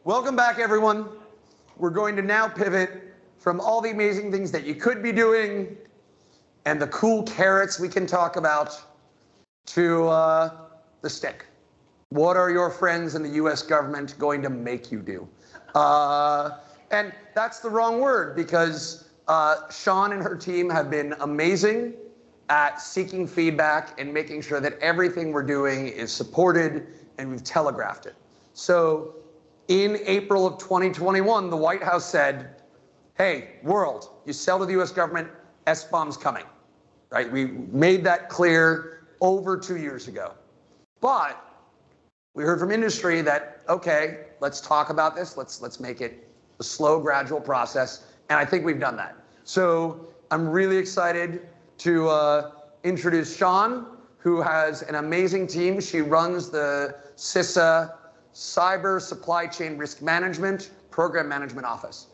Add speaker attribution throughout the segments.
Speaker 1: Welcome back, everyone. We're going to now pivot from all the amazing things that you could be doing and the cool carrots we can talk about to the stick. What are your friends in the US government going to make you do? And that's the wrong word, because Shon and her team have been amazing at seeking feedback and making sure that everything we're doing is supported and we've telegraphed it. So in April of 2021, the White House said, hey, world, you sell to the US government, SBOM's coming, right? We made that clear over 2 years ago. But we heard from industry that, okay, let's talk about this. Let's make it a slow, gradual process. And I think we've done that. So I'm really excited to introduce Shon, who has an amazing team. She runs the CISA Cyber Supply Chain Risk Management Program Management Office.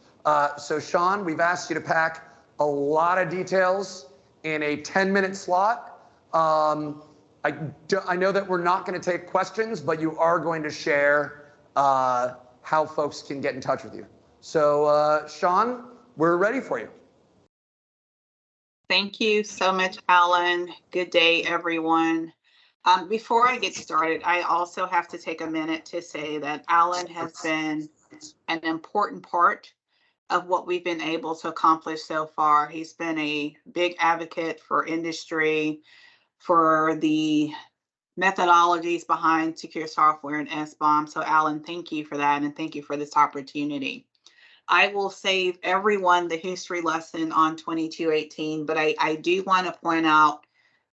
Speaker 1: So Shon, we've asked you to pack a lot of details in a 10-minute slot. I know that we're not going to take questions, but you are going to share how folks can get in touch with you. So Shon, we're ready for you.
Speaker 2: Thank you so much, Alan. Good day, everyone. Before I get started, I also have to take a minute to say that Alan has been an important part of what we've been able to accomplish so far. He's been a big advocate for industry, for the methodologies behind secure software and SBOM. So Alan, thank you for that, and thank you for this opportunity. I will save everyone the history lesson on 2218, but I do want to point out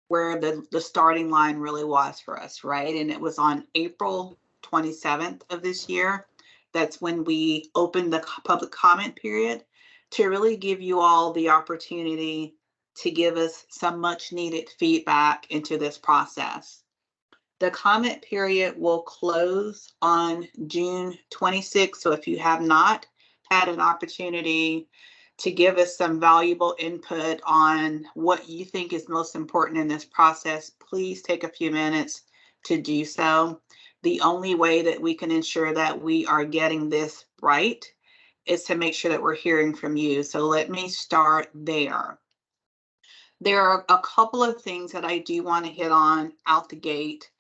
Speaker 2: where the starting line really was for us, right? And it was on April 27th of this year. That's when we opened the public comment period to really give you all the opportunity to give us some much needed feedback into this process. The comment period will close on June 26th. So if you have not had an opportunity to give us some valuable input on what you think is most important in this process, please take a few minutes to do so. The only way that we can ensure that we are getting this right is to make sure that we're hearing from you. So let me start there. There are a couple of things that I do want to hit on out the gate.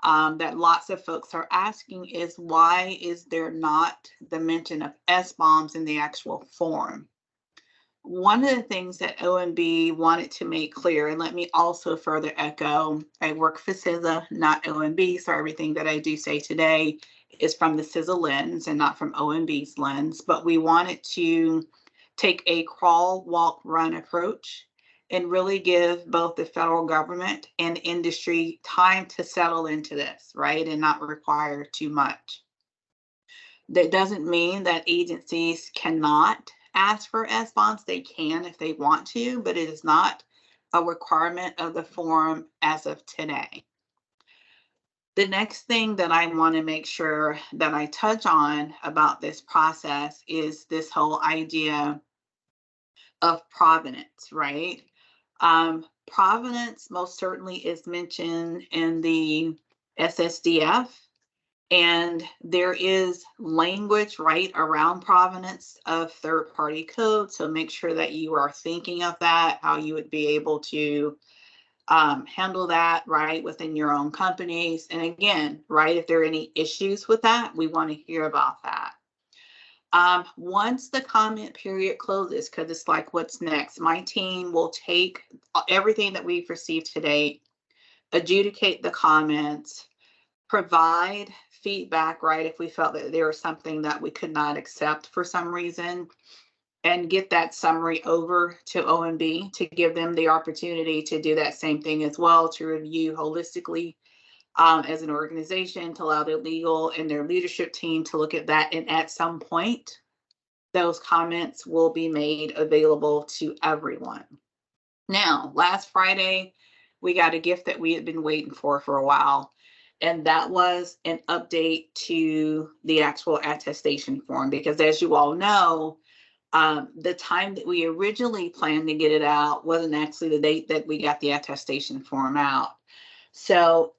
Speaker 2: That lots of folks are asking is, why is there not the mention of SBOMs in the actual form? One of the things that OMB wanted to make clear, and let me also further echo, I work for CISA, not OMB, so everything that I do say today is from the CISA lens and not from OMB's lens, but we wanted to take a crawl, walk, run approach and really give both the federal government and industry time to settle into this, right, and not require too much. That doesn't mean that agencies cannot ask for SBOMs. They can if they want to, but it is not a requirement of the form as of today. The next thing that I want to make sure that I touch on about this process is this whole idea of provenance, right? Provenance most certainly is mentioned in the SSDF, and there is language right around provenance of third-party code. So make sure that you are thinking of that, how you would be able to handle that right within your own companies. And again, right, if there are any issues with that, we want to hear about that. Once the comment period closes, because it's like, what's next? My team will take everything that we've received today, adjudicate the comments, provide feedback, right, if we felt that there was something that we could not accept for some reason, and get that summary over to OMB to give them the opportunity to do that same thing as well, to review holistically as an organization, to allow their legal and their leadership team to look at that. And at some point, those comments will be made available to everyone. Now, last Friday, we got a gift that we had been waiting for a while, and that was an update to the actual attestation form, because as you all know, the time that we originally planned to get it out wasn't actually the date that we got the attestation form out. So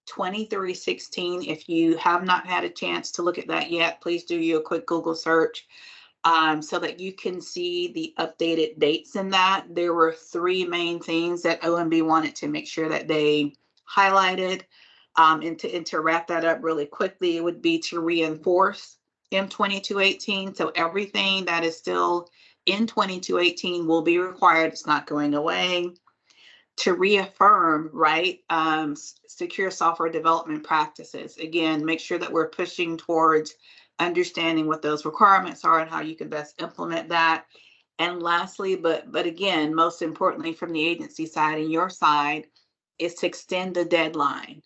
Speaker 2: 2316. If you have not had a chance to look at that yet, please do you a quick Google search so that you can see the updated dates in that. There were three main things that OMB wanted to make sure that they highlighted. And to wrap that up really quickly, it would be to reinforce M2218. So everything that is still in 2218 will be required. It's not going away. To reaffirm, right, secure software development practices. Again, make sure that we're pushing towards understanding what those requirements are and how you can best implement that. And lastly, but again, most importantly from the agency side and your side, is to extend the deadline.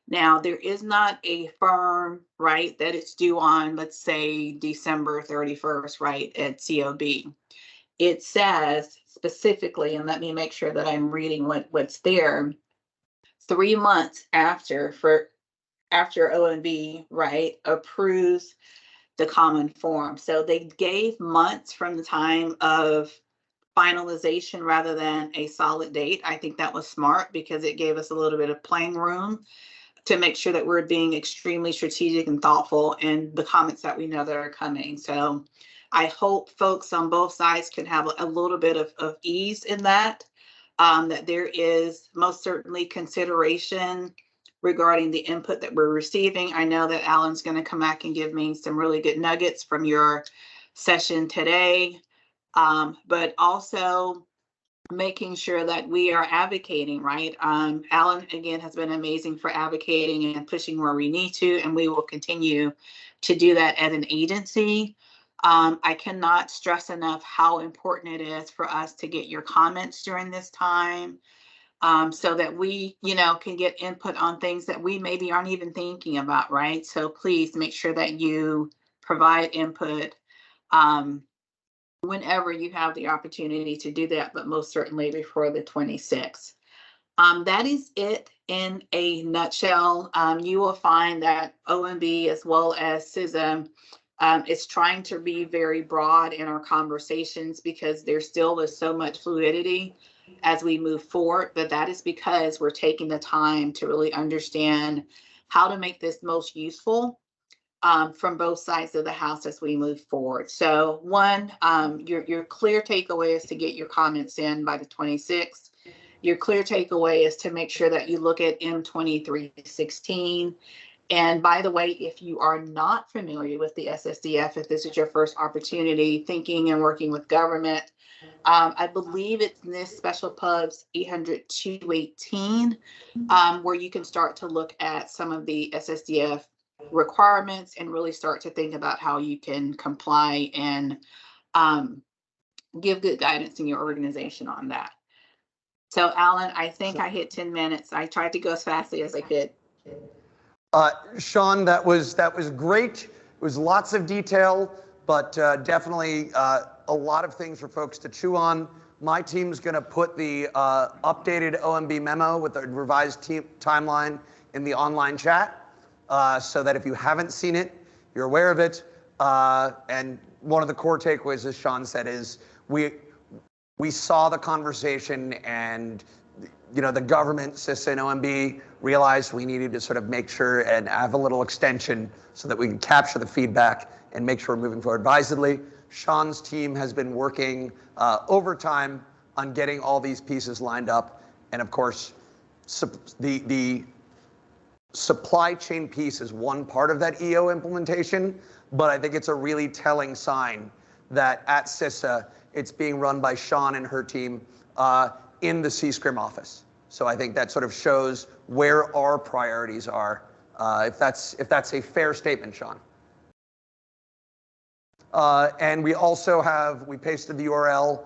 Speaker 2: Now, there is not a firm, right, that it's due on, let's say, December 31st, right, at COB. It says specifically, and let me make sure that I'm reading what's there, 3 months after OMB, right, approves the common form. So they gave months from the time of finalization rather than a solid date. I think that was smart because it gave us a little bit of playing room to make sure that we're being extremely strategic and thoughtful in the comments that we know that are coming. So I hope folks on both sides can have a little bit of ease in that, that there is most certainly consideration regarding the input that we're receiving. I know that Alan's going to come back and give me some really good nuggets from your session today, but also making sure that we are advocating, right? Alan, again, has been amazing for advocating and pushing where we need to, and we will continue to do that as an agency. I cannot stress enough how important it is for us to get your comments during this time, so that we, can get input on things that we maybe aren't even thinking about, right? So please make sure that you provide input whenever you have the opportunity to do that, but most certainly before the 26th. That is it in a nutshell. You will find that OMB as well as CISA is trying to be very broad in our conversations because there still is so much fluidity as we move forward, but that is because we're taking the time to really understand how to make this most useful from both sides of the house as we move forward. So one, your clear takeaway is to get your comments in by the 26th. Your clear takeaway is to make sure that you look at M2316. And by the way, if you are not familiar with the SSDF, if this is your first opportunity thinking and working with government, I believe it's NIST Special Pubs 800-218, where you can start to look at some of the SSDF requirements and really start to think about how you can comply and give good guidance in your organization on that. So Alan, I think I hit 10 minutes. I tried to go as fastly as I could.
Speaker 1: Shon, that was great. It was lots of detail, but definitely a lot of things for folks to chew on. My team's going to put the updated OMB memo with the revised timeline in the online chat. So that if you haven't seen it, you're aware of it. And one of the core takeaways, as Shon said, is we saw the conversation and the government, CISA and OMB realized we needed to sort of make sure and have a little extension so that we can capture the feedback and make sure we're moving forward advisedly. Shon's team has been working overtime on getting all these pieces lined up. And of course, the supply chain piece is one part of that EO implementation, but I think it's a really telling sign that at CISA, it's being run by Shon and her team in the CSCRIM office. So I think that sort of shows where our priorities are, if that's a fair statement, Shon. And we also we pasted the URL,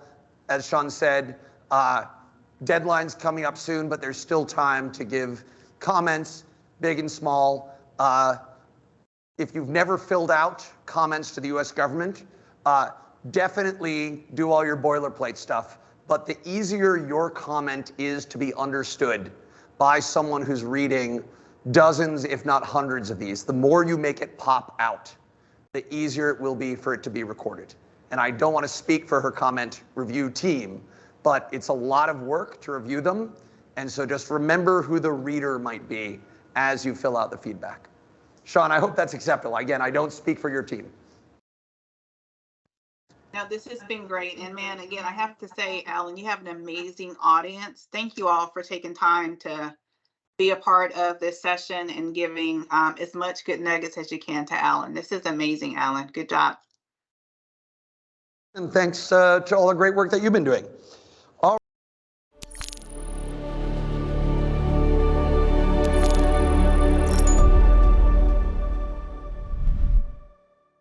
Speaker 1: as Shon said, deadline's coming up soon, but there's still time to give comments, big and small. If you've never filled out comments to the US government, definitely do all your boilerplate stuff. But the easier your comment is to be understood by someone who's reading dozens, if not hundreds of these, the more you make it pop out, the easier it will be for it to be recorded. And I don't want to speak for her comment review team, but it's a lot of work to review them. And so just remember who the reader might be as you fill out the feedback. Shon, I hope that's acceptable. Again, I don't speak for your team.
Speaker 2: Now, this has been great. And man, again, I have to say, Alan, you have an amazing audience. Thank you all for taking time to be a part of this session and giving as much good nuggets as you can to Alan. This is amazing, Alan. Good job.
Speaker 1: And thanks to all the great work that you've been doing.